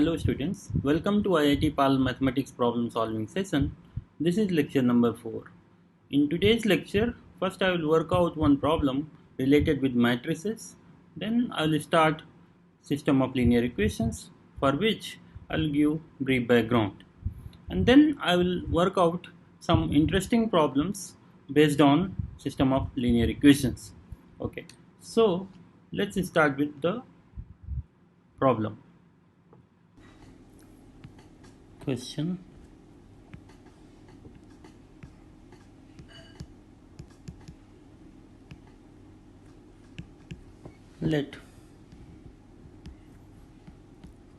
Hello students, welcome to IIT PAL Mathematics Problem Solving Session. This is lecture number 4. In today's lecture, first I will work out one problem related with matrices. Then I will start system of linear equations, for which I will give brief background. And then I will work out some interesting problems based on system of linear equations. Okay, so let's start with the problem. Question: let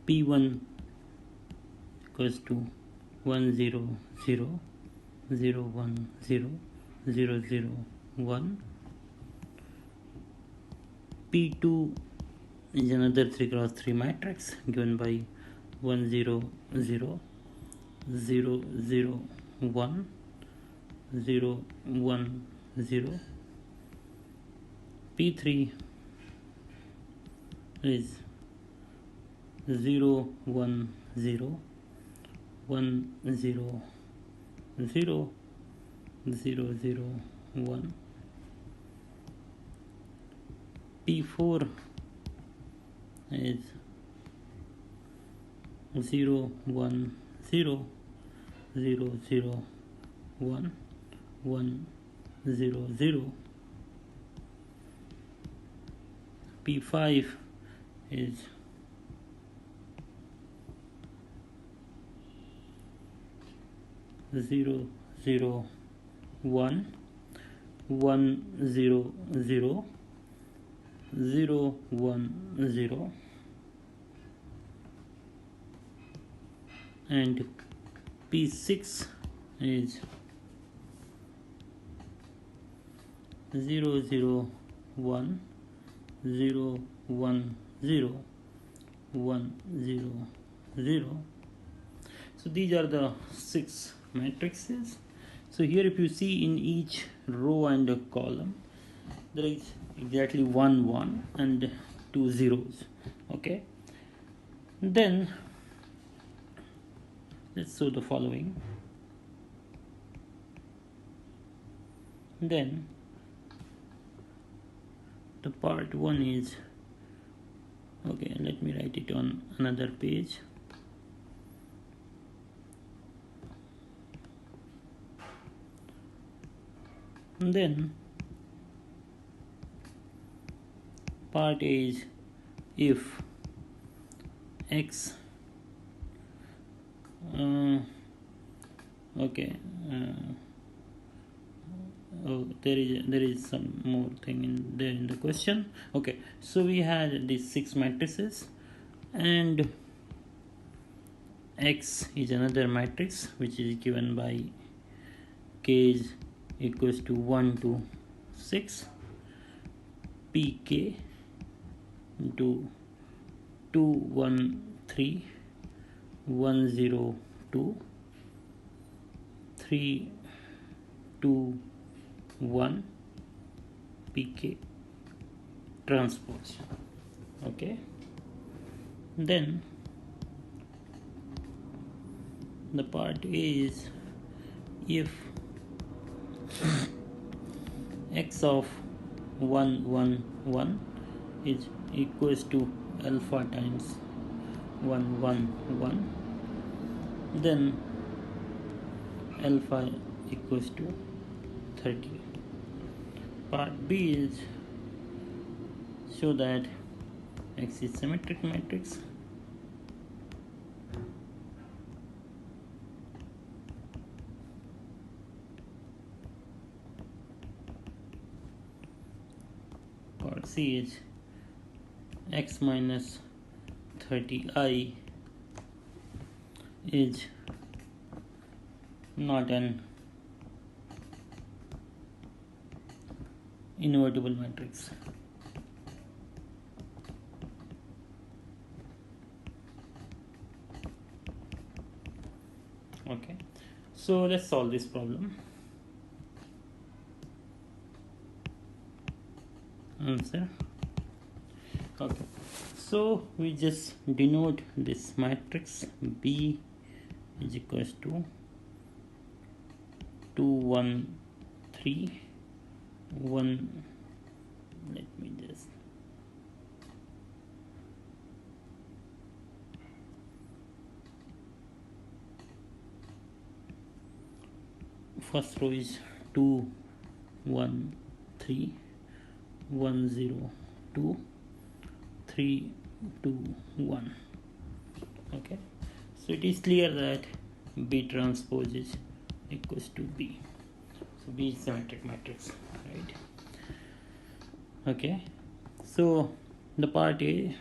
P1 equals to 1 0 0 0 1 0 0 0 1. P2 is another 3x3 matrix given by 1 0 0 0 0 1 0 1 0. P3 is 0 1 0 1 0 0 0 0 1. P4 is 0 1 0 0 0 1 1 0 0. P5 is 0 0 1 1 0 0 0 1 0, and P6 is 0 0 1 0 1 0 1 0 0. So these are the 6 matrices. So here if you see in each row and a column there is exactly 1 1 and 2 zeros. Okay, then let's show the following. Then the part 1 is, okay, let me write it on another page. And then part A is if x there is some more thing in there in the question. Okay, so we had these 6 matrices and X is another matrix which is given by K is equals to 1 to 6, PK into 2 1 3 1 0 2 3 2 1 PK transpose. Okay, then the part A is if x of 1 1 1 is equals to alpha times 1 1 1, then alpha equals to 30. Part B is show that X is symmetric matrix. Part C is X minus 30i is not an invertible matrix. Okay, so let's solve this problem. Answer. Okay, So we just denote this matrix B is equals to 2 1 3 1. Let me just first row is 2 1 3 1 0 2 3 2 1. Okay, so it is clear that B transpose is equals to B. So B is symmetric matrix, right? Okay, so the part A.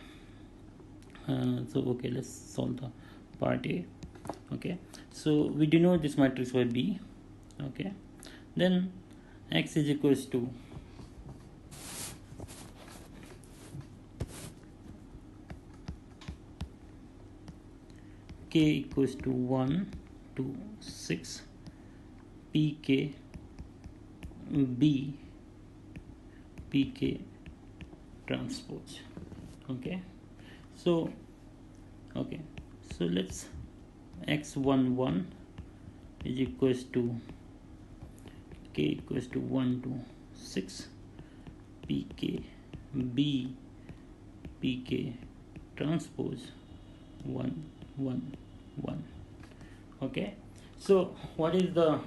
Okay, let's solve the part A. Okay, so we denote this matrix by B. Okay, then X is equals to K equals to 1 to 6 PK B PK transpose. Okay, so let's X11 is equals to K equals to 1 to 6 PK B PK transpose 1 1 1. Okay, so what is the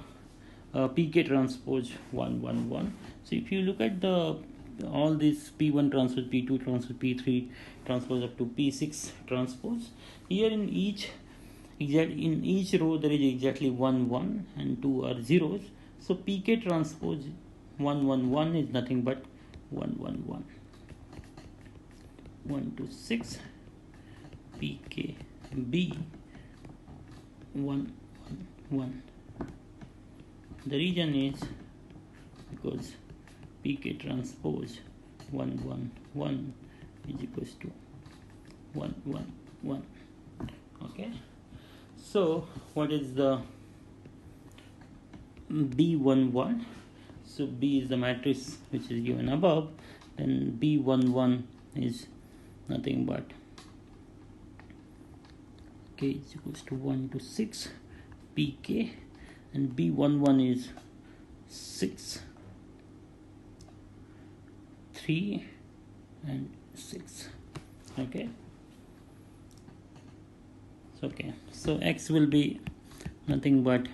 PK transpose 1 1 1? So if you look at the all this P1 transpose, P2 transpose, P3 transpose up to P6 transpose, here in each row there is exactly 1 1 and 2 are zeros. So PK transpose 1 1 1 is nothing but 1 1 1 1 to 6 PK B 1 1 1. The reason is because PK transpose 1 1 1 is equals to 1 1 1. Okay, so what is the B11? So B is the matrix which is given above, then B11 is nothing but K is equals to 1 to 6 PK, and B11 is 6 3 and 6. Okay, so X will be nothing but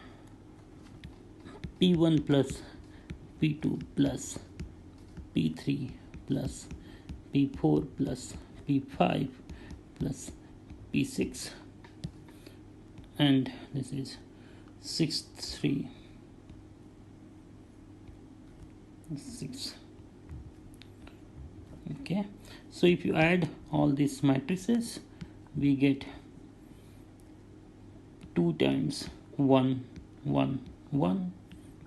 P1 plus P2 plus P3 plus P4 plus P5 plus P6, and this is 6 3 6. Okay, so if you add all these matrices, we get 2 times 1 1 1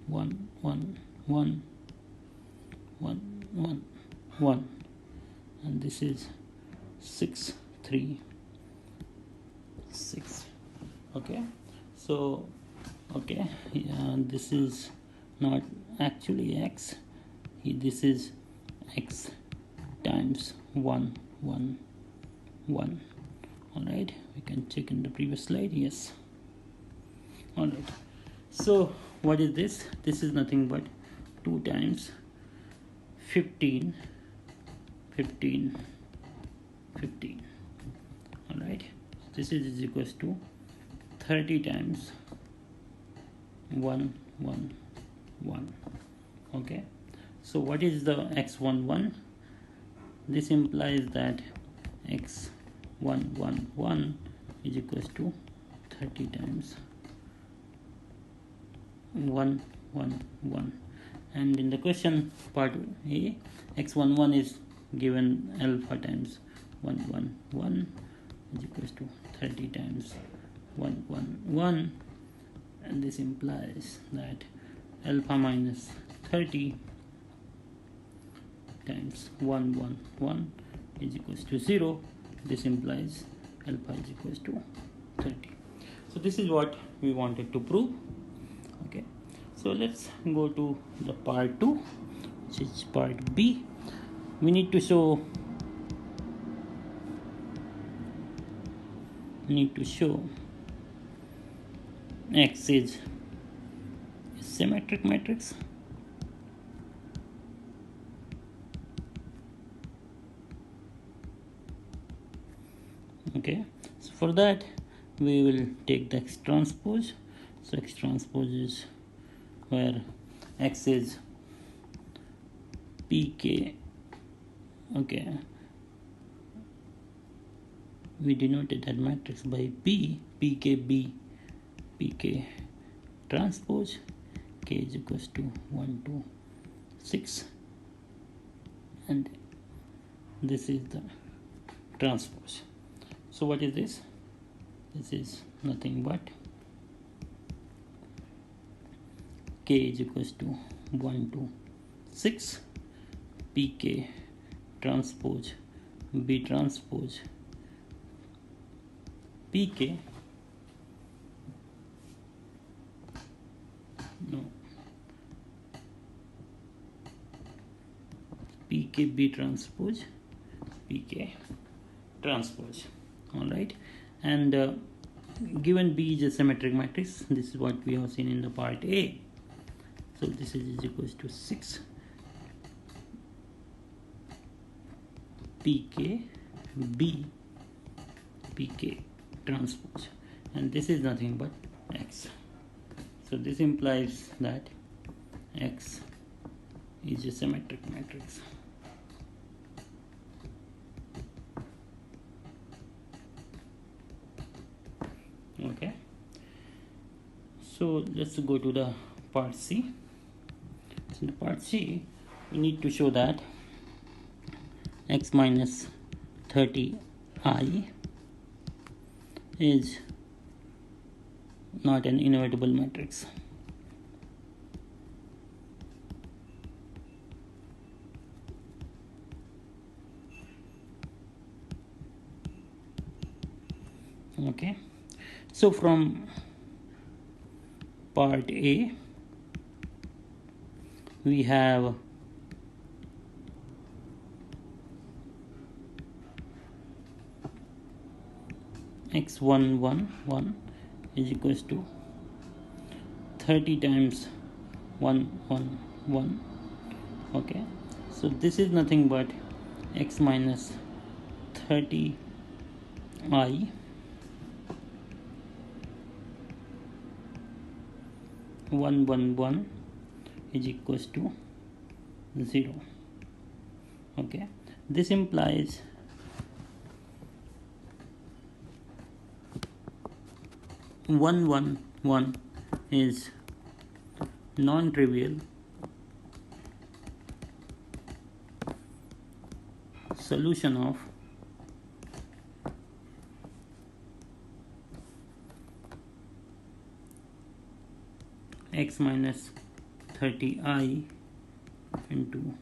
1 1 1 1 1 1, and this is 6 3 6. Okay, so this is not actually X, this is X times 1 1 1. All right, we can check in the previous slide. Yes. All right, so what is this? This is nothing but 2 times 15 15 15. All right, this is equals to 30 times 1 1 1. Okay, so what is the X11? This implies that X111 is equals to 30 times 1 1 1, and in the question part A, X11 is given alpha times 1 1 1 is equals to 30 times 1 1 1, and this implies that alpha minus 30 times 1 1 1 is equals to 0. This implies alpha is equals to 30. So this is what we wanted to prove. Okay, so let's go to the part 2, which is part B. We need to show need to show X is a symmetric matrix. Okay, so for that we will take the X transpose. So X transpose is where X is PK. Okay, we denoted that matrix by P, PKB, PK transpose. K is equals to 1 to 6, and this is the transpose. So what is this? This is nothing but K is equals to 1 to 6 PK transpose B transpose PK PKB transpose PK transpose. All right, and given B is a symmetric matrix, this is what we have seen in the part A. So this is equals to 6 PKB PK transpose, and this is nothing but X. So this implies that X is a symmetric matrix. Okay, so let's go to the part C. So in the part C, we need to show that X minus 30I is not an invertible matrix. Okay, so from part A we have x111 is equals to 30 times 111. Okay, so this is nothing but X minus 30I 111 is equals to 0. Okay, this implies one is non-trivial solution of X minus 30I into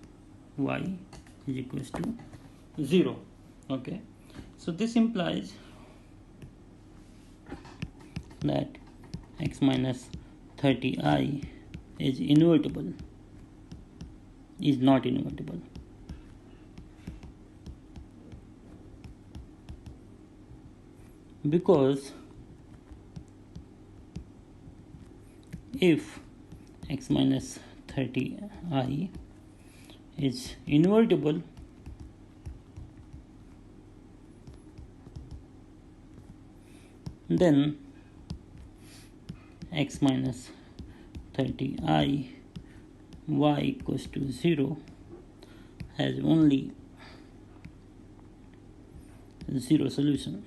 Y is equals to 0. Okay, so this implies that X minus 30I is invertible, is not invertible. Because if X minus 30I is invertible, then X minus 30I Y equals to 0 has only 0 solution.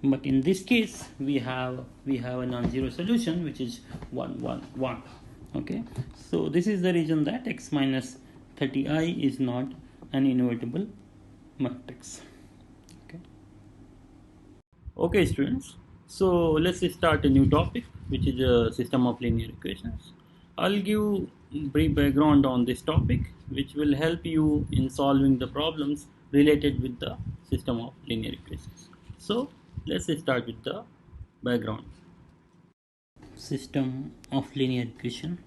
But in this case we have a non-zero solution, which is 1 1 1. Okay, so this is the reason that X minus 30I is not an invertible matrix. Okay students, so let's start a new topic, which is a system of linear equations. I'll give brief background on this topic, which will help you in solving the problems related with the system of linear equations. So let's start with the background. System of linear equation.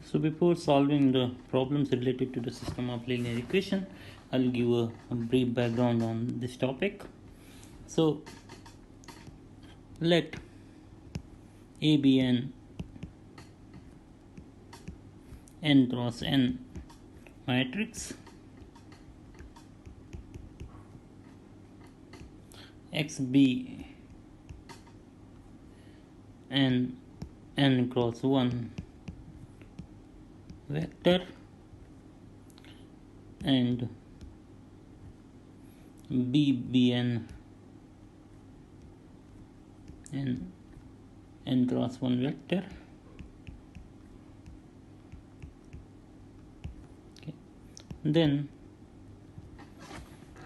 So before solving the problems related to the system of linear equation, I'll give a brief background on this topic. So let A be an n cross n matrix, X be an n cross 1 vector, and B be an n cross 1 vector. Okay. Then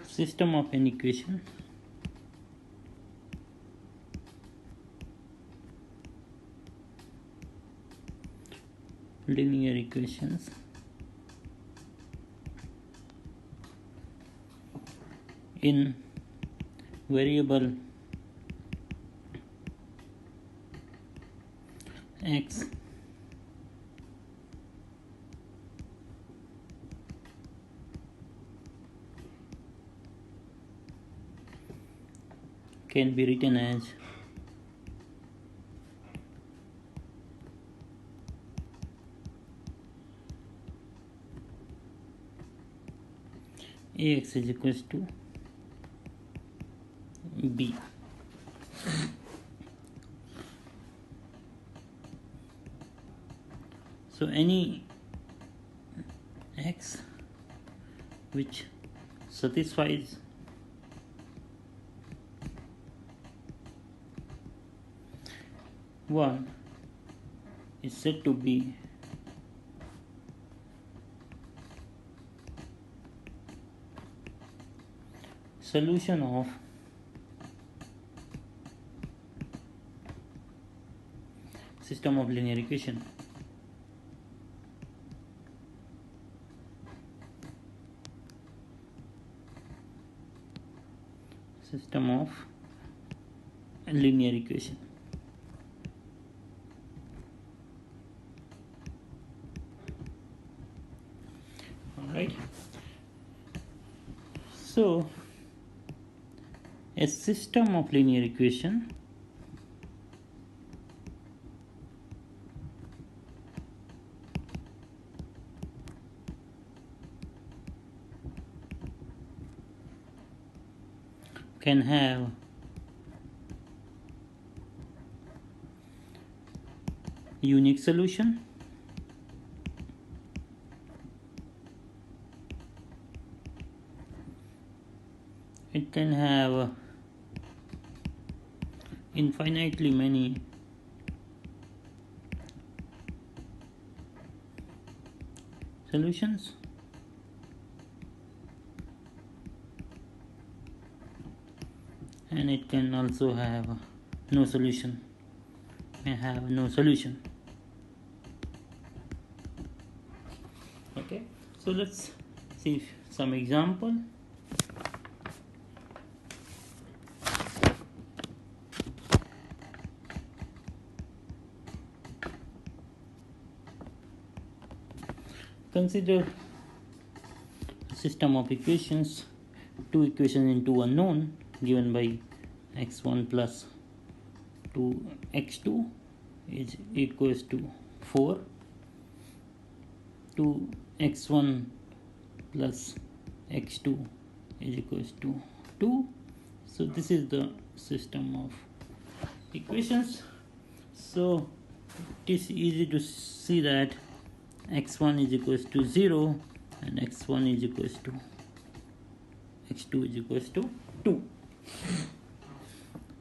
system of an equation linear equations in variable x can be written as Ax is equals to B. So any x which satisfies one is said to be solution of system of linear equation. System of linear equation. Alright. So a system of linear equation can have unique solution, it can have infinitely many solutions, and it can also have no solution, may have no solution. Okay, so let's see some example. Consider system of equations, two equations into unknown given by x1 plus 2x2 is equals to 4, 2x1 plus x2 is equals to 2. So this is the system of equations. So it is easy to see that x1 is equals to 0 and x1 is equals to x2 is equals to 2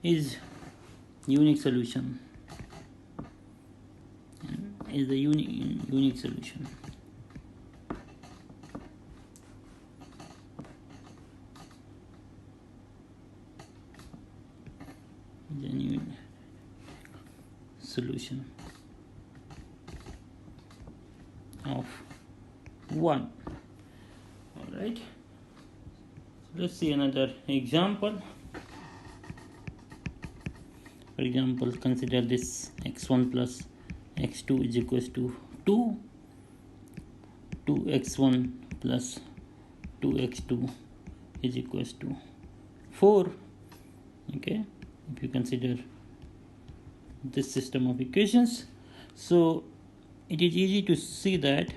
is unique solution, is the unique solution. Genuine solution of 1. Alright, let's see another example. For example, consider this x1 plus x2 is equals to 2 2x1 plus 2x2 is equals to 4. Okay, if you consider this system of equations, so it is easy to see that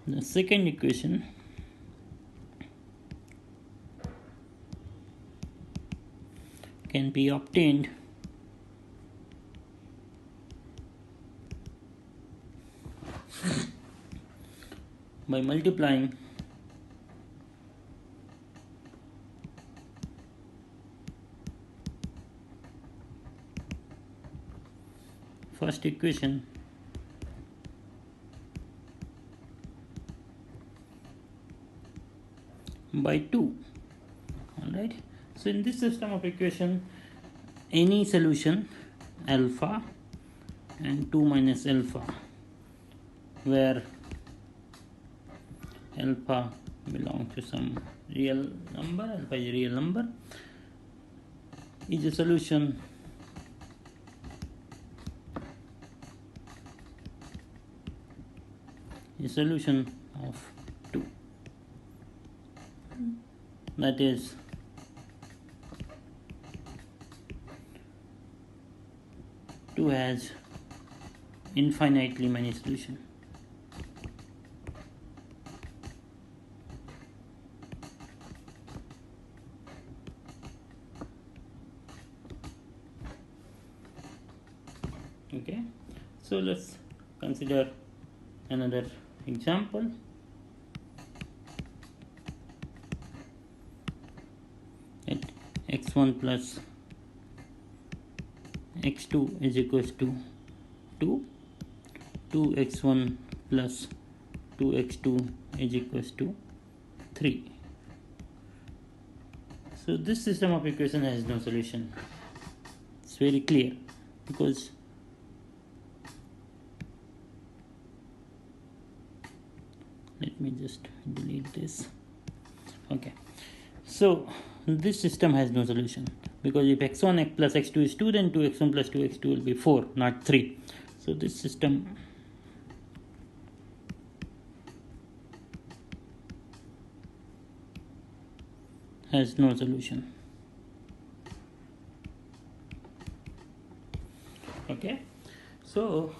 the second equation can be obtained by multiplying first equation by 2. Alright, so in this system of equation, any solution alpha and 2 minus alpha, where alpha belongs to some real number, alpha is a real number, is a solution of 2. That is, two has infinitely many solutions. Okay, so let's consider another example. At x1 plus x2 is equals to 2, 2x1 plus 2x2 is equals to 3. So this system of equation has no solution. It's very clear, because let me just delete this. Okay, so this system has no solution, because if x1 plus x2 is 2, then 2x1 plus 2x2 will be 4, not 3. So this system has no solution. Okay, so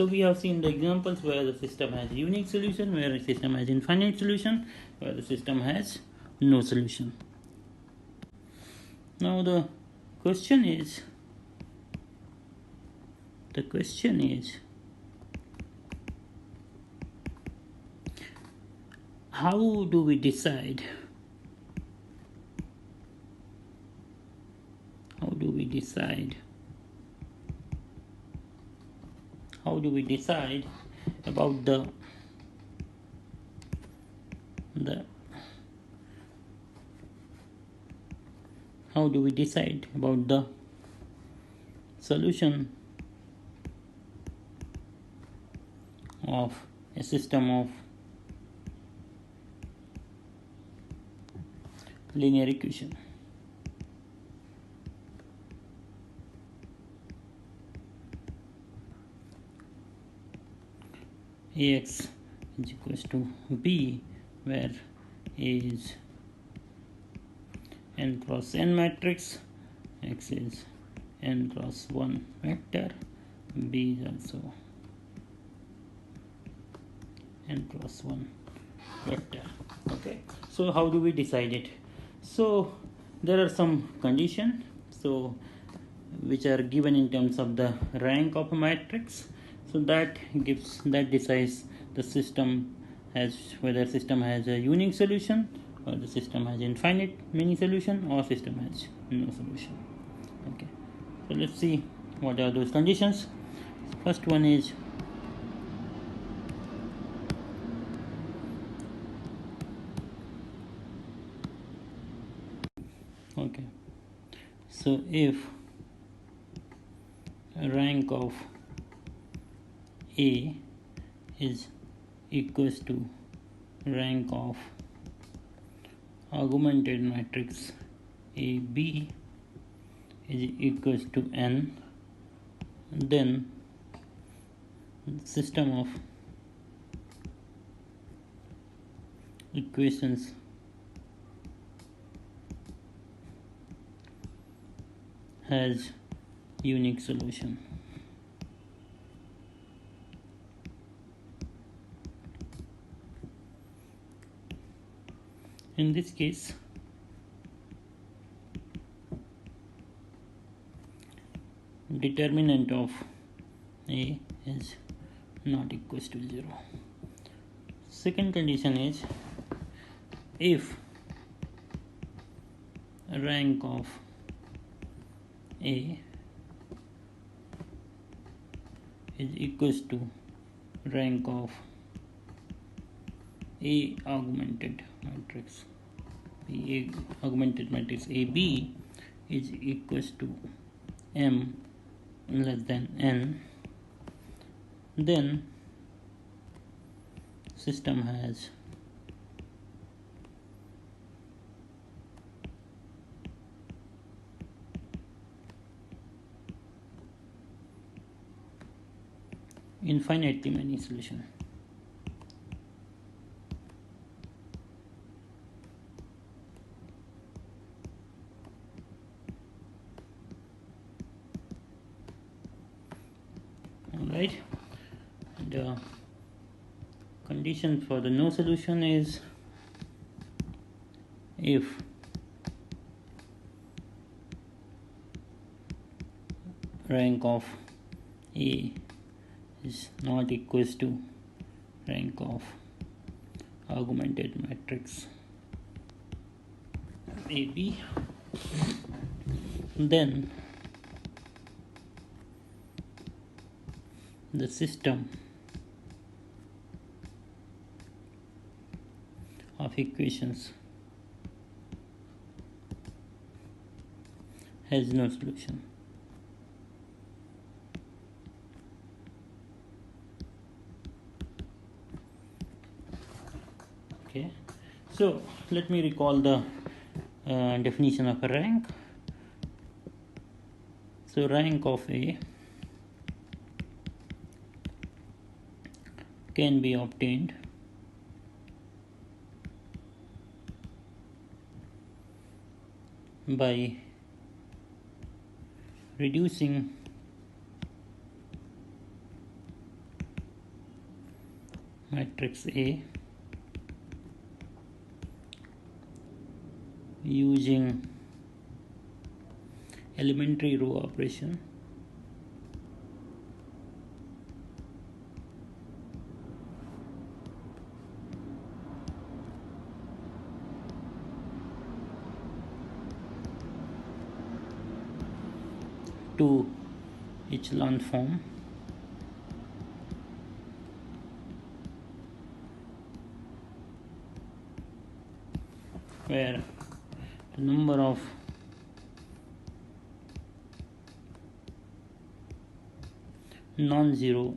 we have seen the examples where the system has unique solution, where the system has infinite solution, where the system has no solution. Now the question is how do we decide about the solution of a system of linear equation? Ax is equals to b, where A is n cross n matrix, x is n cross 1 vector, b is also n cross 1 vector. Okay, so how do we decide it? So there are some conditions which are given in terms of the rank of a matrix. So that decides the system whether system has a unique solution, or the system has infinite many solution, or system has no solution. Okay, so let's see what are those conditions. First one is okay, so if rank of A is equals to rank of augmented matrix AB, is equals to n, then system of equations has unique solution. In this case, determinant of A is not equals to 0. Second condition is if rank of A is equals to rank of A augmented matrix, A augmented matrix AB is equals to M less than N, then system has infinitely many solutions. Alright, the condition for the no solution is if rank of A is not equals to rank of augmented matrix AB, then the system of equations has no solution. Okay, so let me recall the definition of a rank. So rank of A can be obtained by reducing matrix A using elementary row operation to echelon form where the number of non-zero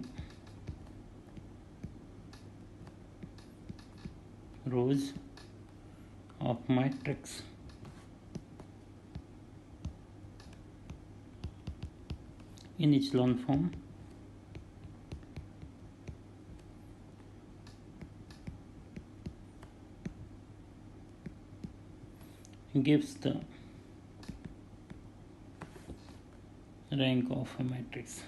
rows of matrix in echelon form gives the rank of a matrix.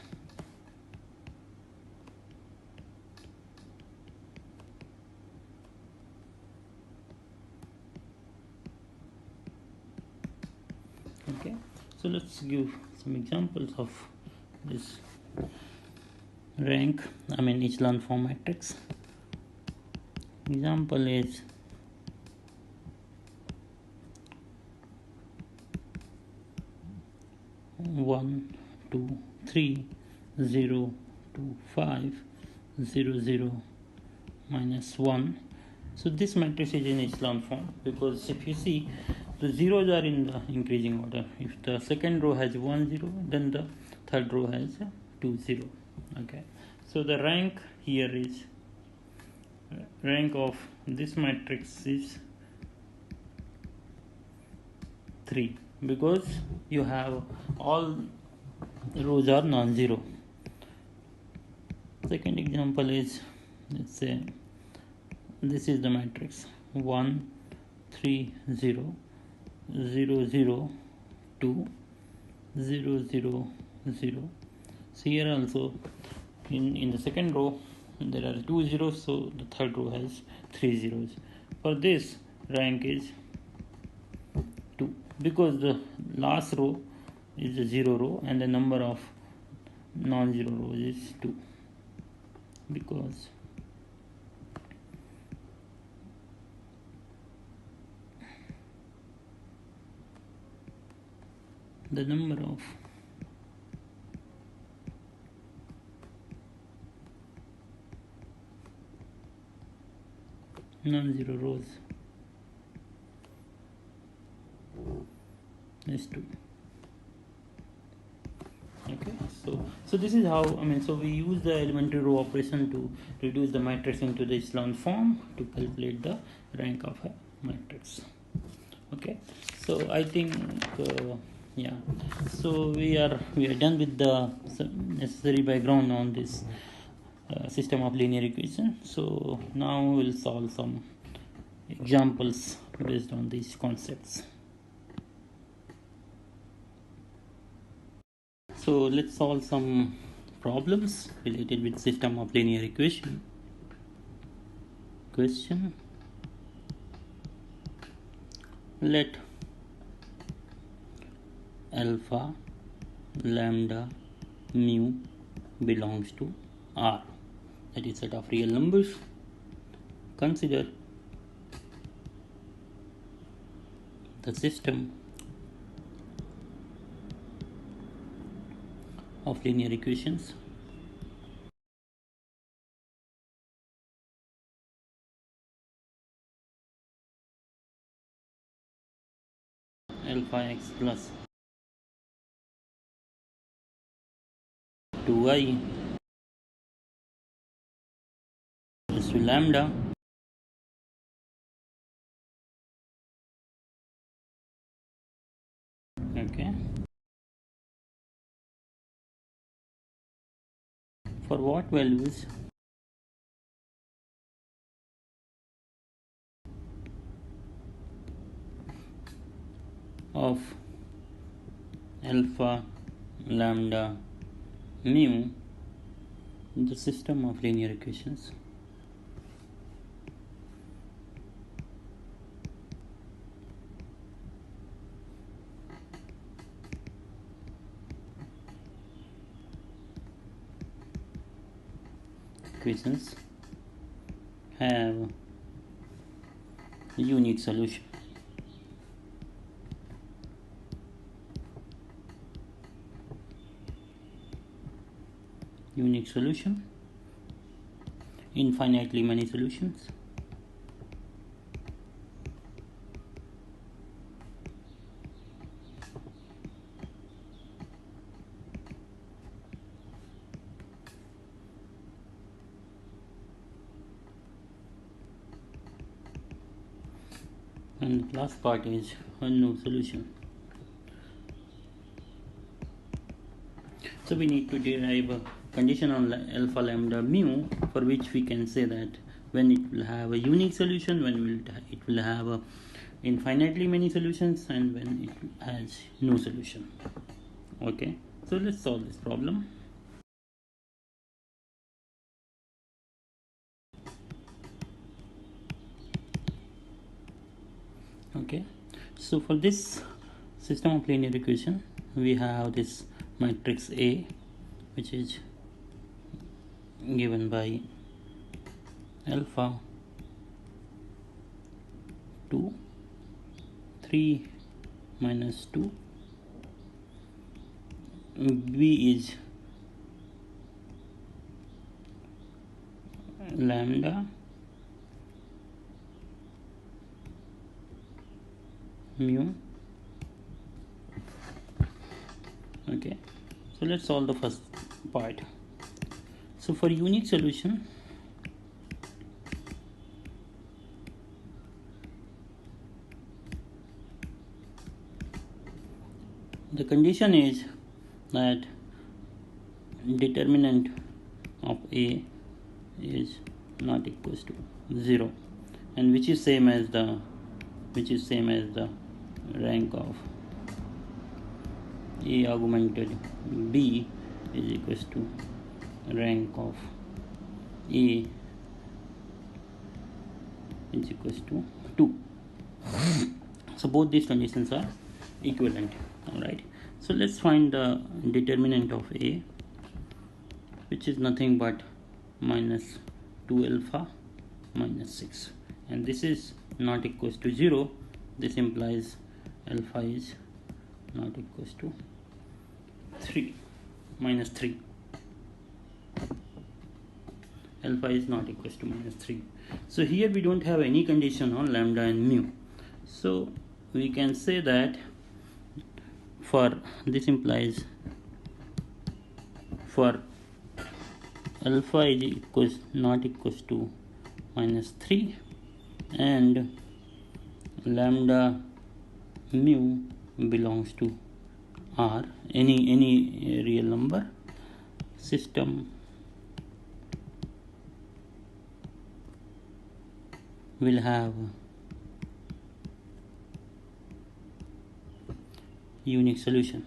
Okay, so let's give some examples of this rank, echelon form matrix. Example is 1, 2, 3, 0, 2, 5, 0, 0, minus 1. So this matrix is in echelon form because if you see the zeros are in the increasing order. If the second row has 1 0, then the third row has 2 0. Okay, so the rank here is rank of this matrix is 3 because you have all rows are non-zero. Second example is, let's say this is the matrix 1 3 0 0 0 2 0 0 0. So here also in the second row there are 2 zeros, so the third row has 3 zeros. For this, rank is 2 because the last row is a 0 row and the number of non-zero rows is 2, because the number of non-zero rows is 2. Okay, so this is how, so we use the elementary row operation to reduce the matrix into the echelon form to calculate the rank of a matrix. Okay, so I think so we are done with the necessary background on this system of linear equation. So now we'll solve some examples based on these concepts. So let's solve some problems related with system of linear equation. Question: let alpha lambda mu belongs to R, that is set of real numbers. Consider the system of linear equations alpha x plus 2i is to lambda okay for what values of alpha lambda mu in the system of linear equations. Equations have unique solution. Unique solution, infinitely many solutions, and the last part is unknown solution. So we need to derive a condition on alpha lambda mu, for which we can say that when it will have a unique solution, when it will have a infinitely many solutions, and when it has no solution. Okay, so let's solve this problem. Okay, so for this system of linear equation, we have this matrix A, which is given by alpha 2 3 minus 2, B is lambda mu. Okay, so let's solve the first part. So for unique solution, the condition is that determinant of A is not equals to 0, and which is same as the rank of A augmented B is equals to rank of A is equals to 2. So both these conditions are equivalent. Alright, so let's find the determinant of A, which is nothing but minus 2 alpha minus 6, and this is not equals to 0. This implies alpha is not equals to 3 minus 3. Alpha is not equals to minus 3. So here we don't have any condition on lambda and mu. So we can say that for this implies for alpha is not equals to minus 3 and lambda mu belongs to R, any real number, system will have unique solution.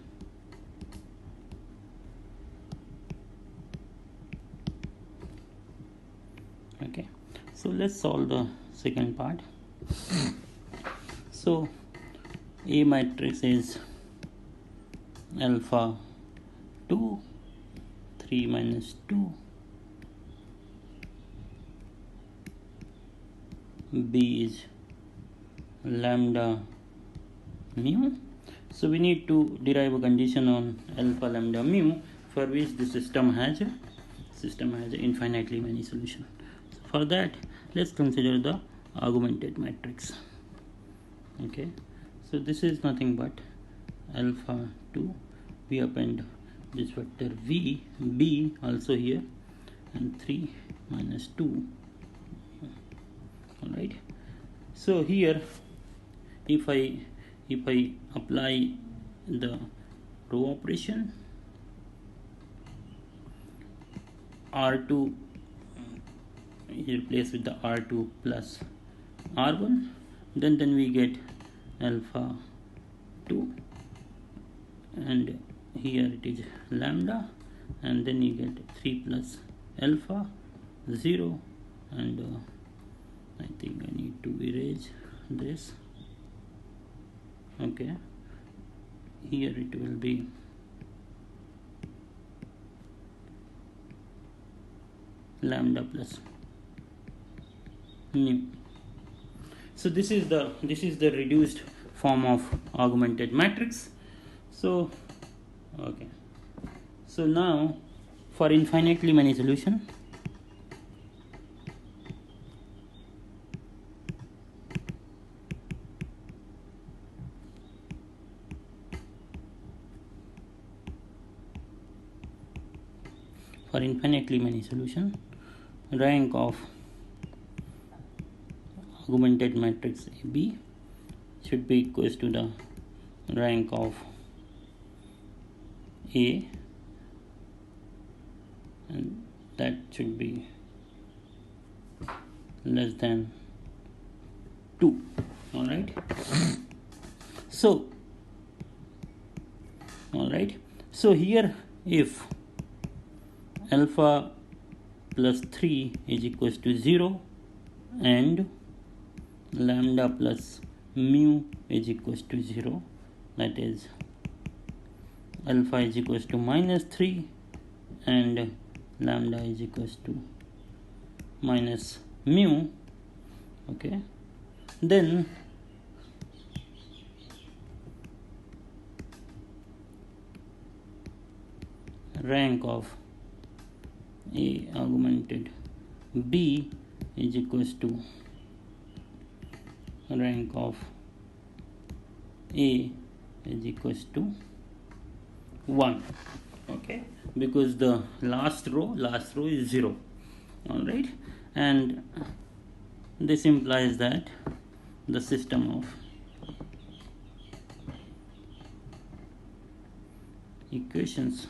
Okay, so let's solve the second part. So A matrix is alpha 2, 3 minus 2, B is lambda mu. So we need to derive a condition on alpha lambda mu for which the system has infinitely many solutions. So for that, let's consider the augmented matrix. Okay, so this is nothing but alpha 2. We append this vector v, b also here, and 3 minus 2. All right. So here, if I apply the row operation, R2 is replaced with the R2 plus R1, then we get alpha 2, and here it is lambda, and then you get 3 plus alpha 0, and I think I need to erase this. Okay, here it will be lambda plus mu. So this is the reduced form of augmented matrix. So okay, so now for infinitely many solution, rank of augmented matrix AB should be equals to the rank of A, and that should be less than 2. All right. So here, if alpha plus 3 is equals to 0 and lambda plus mu is equals to 0, that is alpha is equals to minus 3 and lambda is equals to minus mu. Okay, then rank of A augmented B is equals to rank of A is equals to 1. Okay, because the last row is 0. All right, and this implies that the system of equations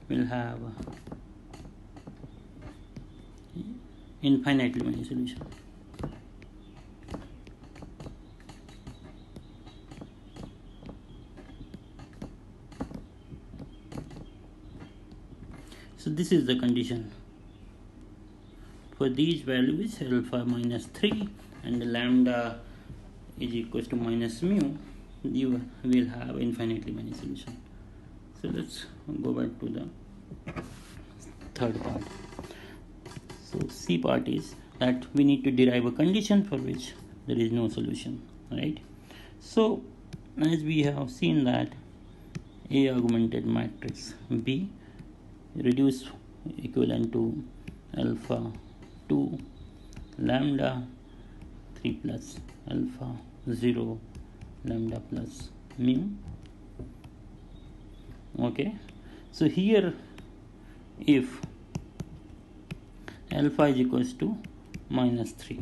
will have infinitely many solutions. So this is the condition. For these values, alpha minus 3 and lambda is equals to minus mu, you will have infinitely many solutions. So let's go back to the third part. So C part is that we need to derive a condition for which there is no solution, right? So as we have seen that A augmented matrix B reduce equivalent to alpha 2 lambda 3 plus alpha 0 lambda plus mu. Okay, so here if alpha is equals to minus 3,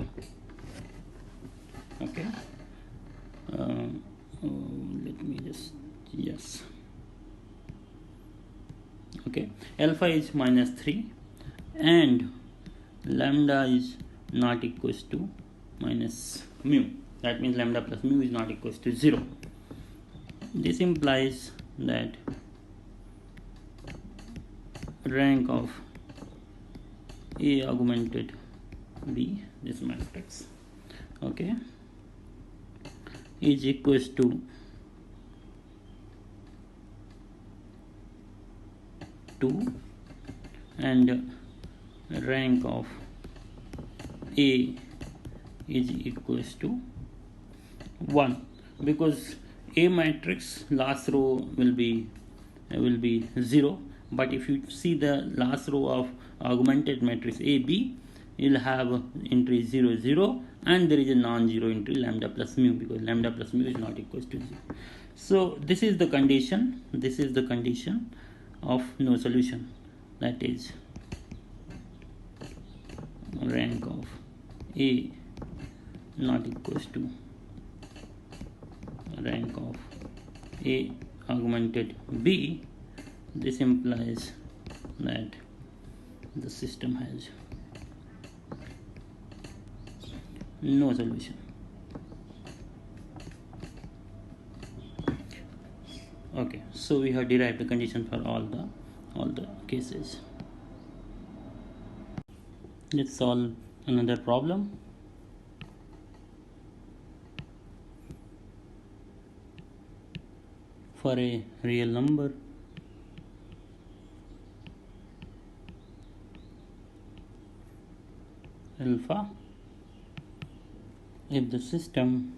okay, let me just, yes, okay, alpha is minus 3 and lambda is not equals to minus mu, that means lambda plus mu is not equals to 0. This implies that rank of A augmented B, this matrix, okay, is equals to 2 and rank of A is equals to 1, because A matrix last row will be 0, but if you see the last row of augmented matrix AB, you'll have entry 0 0 and there is a non-zero entry lambda plus mu, because lambda plus mu is not equals to 0. So this is the condition, of no solution, that is rank of A not equals to rank of A augmented B. This implies that the system has no solution. Okay, so we have derived the condition for all the cases. Let's solve another problem. For a real number, alpha, if the system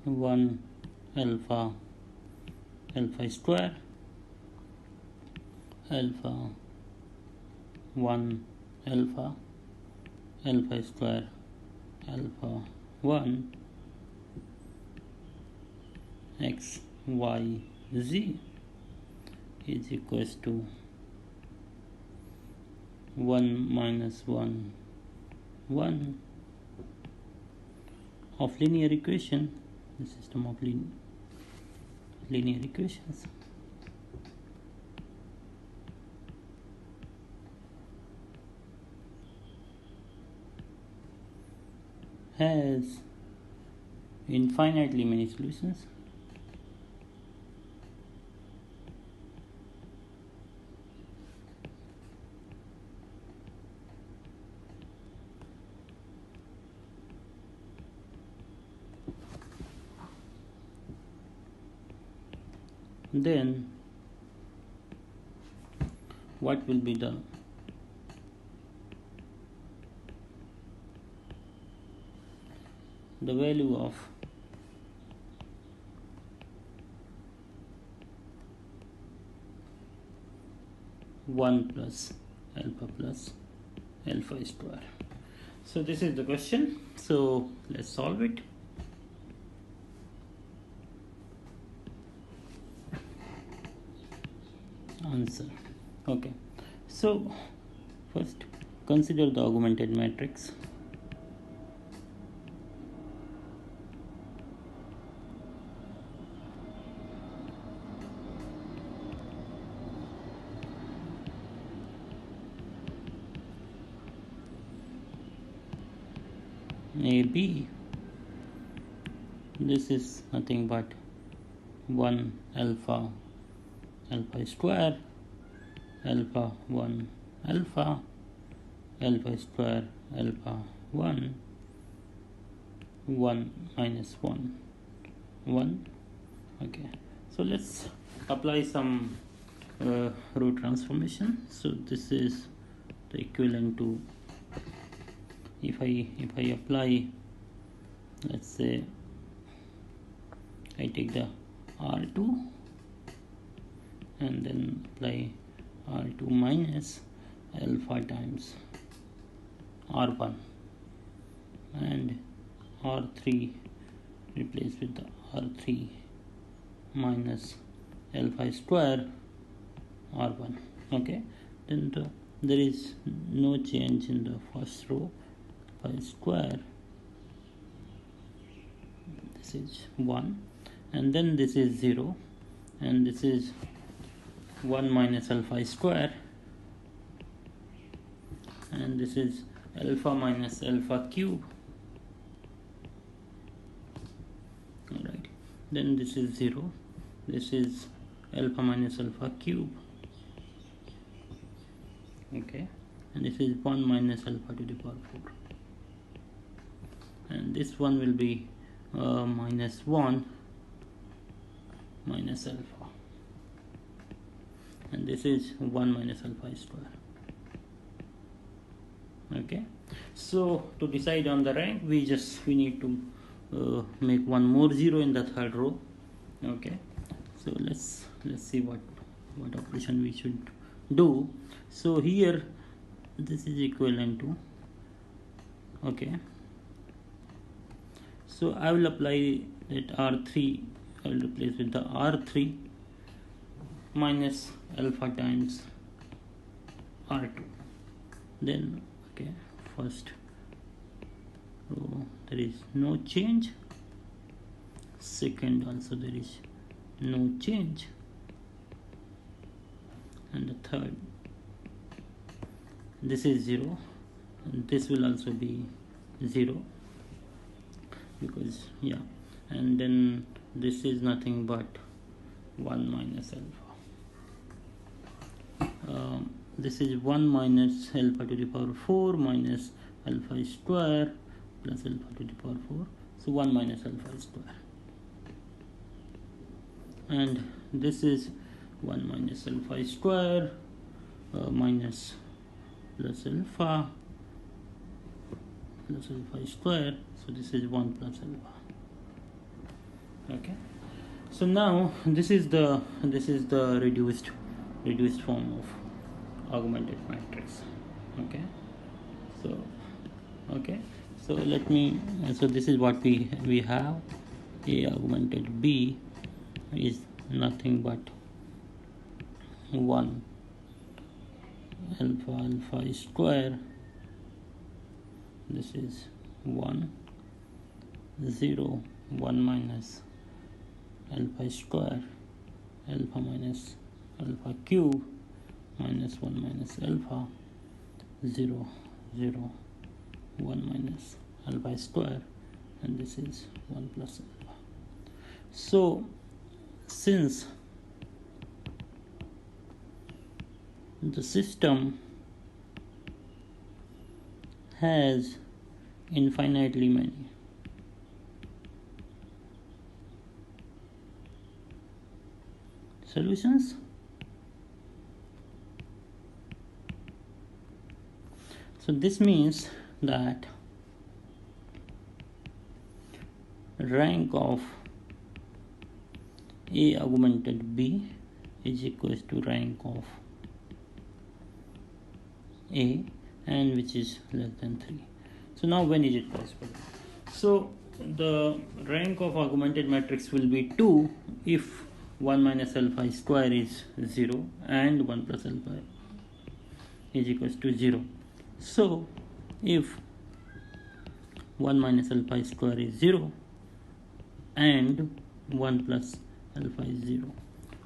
one alpha square, alpha 1 alpha square, alpha 1 x y z is equals to 1 minus 1 1 of linear equation, the system of linear equations. Has infinitely many solutions. Then what will be the value of one plus alpha square? So this is the question, so let's solve it. Answer. Okay, so First, consider the augmented matrix. AB, this is nothing but 1 alpha square, alpha 1 alpha square, alpha 1 minus 1. Okay, so let's apply some root transformation. So this is the equivalent to, if I apply, let's say I take the R2 and then apply R2 minus alpha times R1 and R3 replaced with the R3 minus alpha square R1. Okay, then there is no change in the first row. Alpha square, this is 1, and then this is 0, and this is 1 minus alpha square, and this is alpha minus alpha cube. Alright, then this is 0, this is alpha minus alpha cube. Okay, and this is 1 minus alpha to the power 4, and this one will be minus 1 minus alpha, and this is 1 minus alpha square. Okay, so to decide on the rank, we need to make one more 0 in the third row. Okay, so let's see what operation we should do. So here this is equivalent to, okay, so I will apply that R3, I will replace with the R3 minus alpha times R2. Then, okay, first row there is no change, second also there is no change, and the third, this is 0, and this will also be 0, because yeah, and then this is nothing but 1 minus alpha. This is 1 minus alpha to the power 4 minus alpha square plus alpha to the power 4, so 1 minus alpha square, and this is 1 minus alpha square minus plus alpha square, so this is 1 plus alpha. Okay, so now this is the reduced form of augmented matrix. Okay, so let me, so this is what we have. A augmented B is nothing but 1 alpha square, this is 1 0 1 minus alpha square, alpha minus alpha cube minus 1 minus alpha, 0 0 1 minus alpha square, and this is 1 plus alpha. So since the system has infinitely many solutions, so this means that rank of A augmented B is equals to rank of A, and which is less than 3. So now when is it possible? So the rank of augmented matrix will be 2 if 1 minus alpha square is 0 and 1 plus alpha is equals to 0. So if 1 minus alpha square is 0 and 1 plus alpha is 0.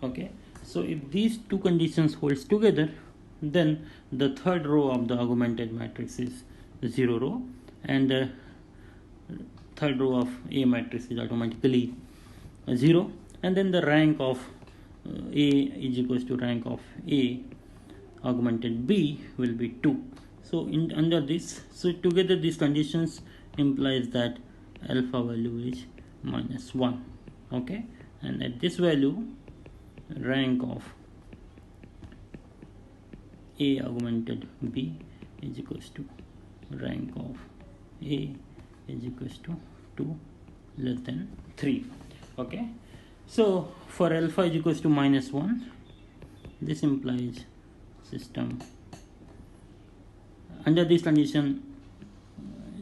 Okay, so if these two conditions holds together, then the third row of the augmented matrix is 0 row, and the third row of A matrix is automatically 0, and then the rank of A is equals to rank of A augmented B will be 2. So under this, so together these conditions implies that alpha value is minus 1. Okay, and at this value, rank of A augmented B is equals to rank of A is equals to 2 less than 3. Okay, so for alpha is equals to minus 1, this implies system under this condition,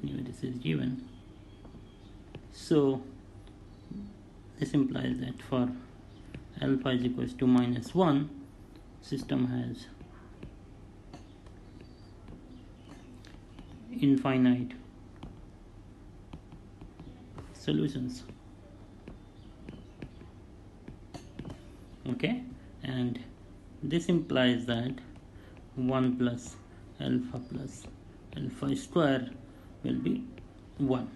anyway this is given, so this implies that for alpha is equals to minus 1, system has infinite solutions. Okay, and this implies that 1 plus alpha square will be 1.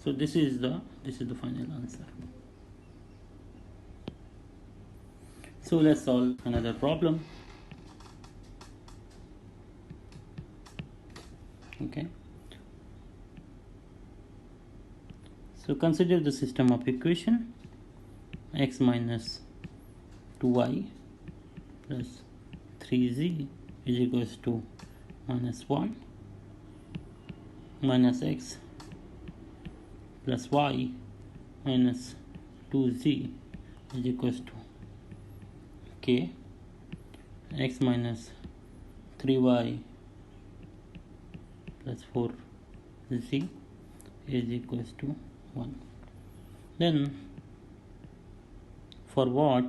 So this is the final answer. So let's solve another problem. Okay, so consider the system of equation x minus 2y plus 3z is equals to minus 1 minus x plus y minus 2z is equals to k, x minus 3y plus 4z is equals to 1. Then for what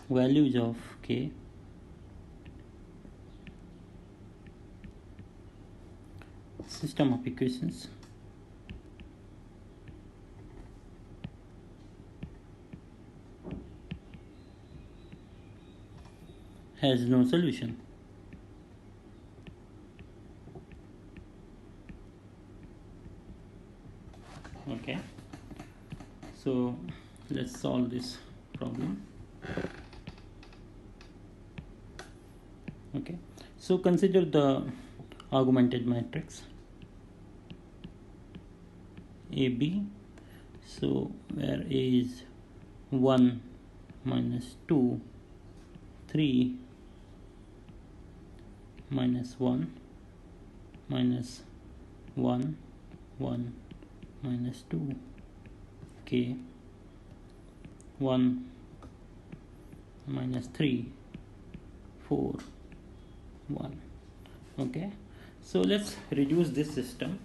values of k system of equations has no solution. Okay, so let's solve this problem. Okay, so consider the augmented matrix AB, so where A is 1 minus 2 3 minus 1 minus 1 1 minus 2 k 1 minus 3 4 1. Okay, so let's reduce this system.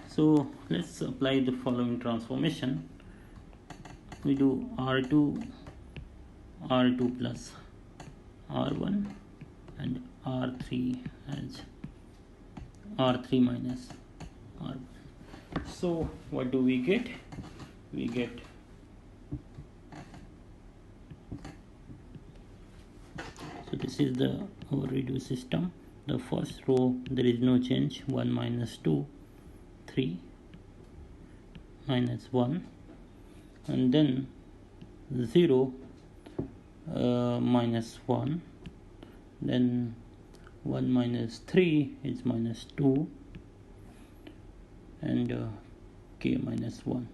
So let's apply the following transformation. We do R2 plus R1 and R3 as R3 minus R1. So what do we get? We get so this is the our reduced system. The first row there is no change, 1 minus 2 3 minus 1, and then 0 minus 1, then 1 minus 3 is minus 2, and k minus 1.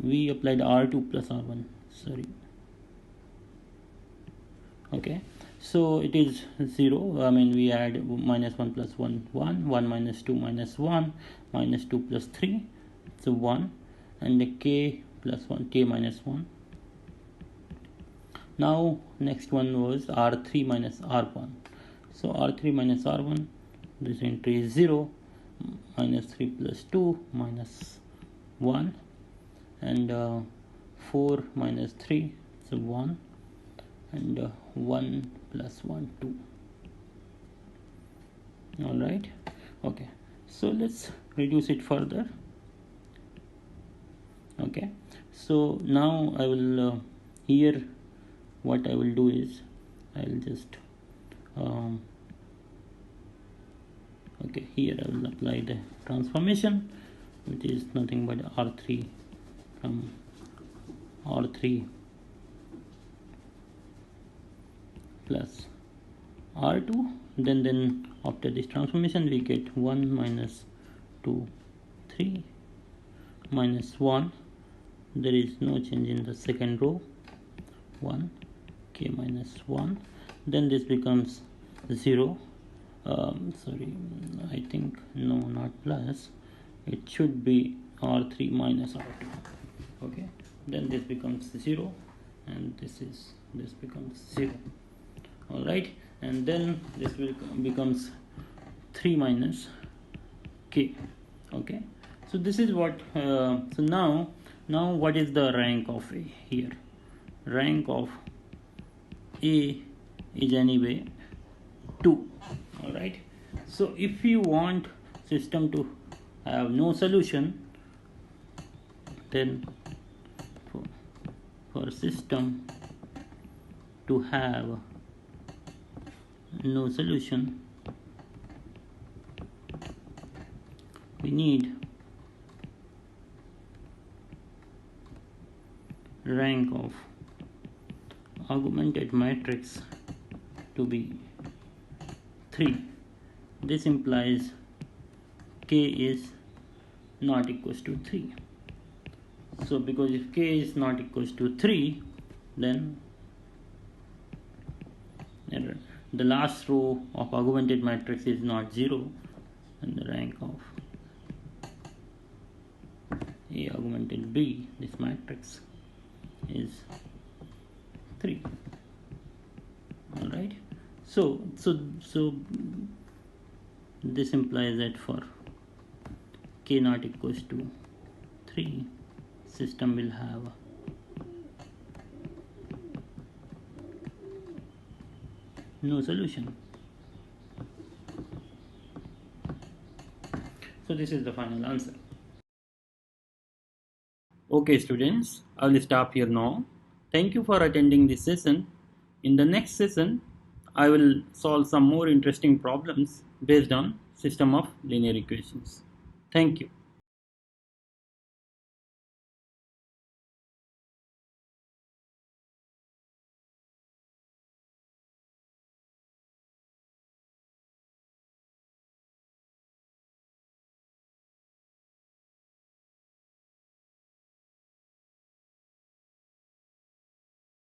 We applied R2 plus R1, sorry. Okay, so it is 0. I mean, we add minus 1 plus 1 1 minus 2 minus 1 minus 2 plus 3, so 1, and the k plus 1, k minus 1. Now next one was R3 minus R1. So R3 minus R1, this entry is 0, minus 3 plus 2 minus 1, and 4 minus 3, so 1, and 1 plus 1, 2. Alright, okay, so let's reduce it further. Okay, so now I will here what I will do is I will just okay, here I will apply the transformation, which is nothing but R3 from R3 plus R2. Then after this transformation we get 1 minus 2, 3 minus 1. There is no change in the second row. 1 k minus 1. Then this becomes 0. Sorry, I think no, not plus. It should be R3 minus R2. Okay, then this becomes 0, and this becomes 0. All right, and then this becomes 3 minus k. Okay, so this is what so now what is the rank of A here? Rank of A is anyway 2. All right, so if you want system to have no solution, then for system to have no solution, we need rank of augmented matrix to be 3. This implies k is not equals to 3. So because if k is not equals to 3, then the last row of augmented matrix is not 0, and the rank of A augmented B, this matrix, is 3. All right, so this implies that for k not equals to 3, system will have no solution. So this is the final answer. Okay students, I will stop here now. Thank you for attending this session. In the next session, I will solve some more interesting problems based on system of linear equations. Thank you.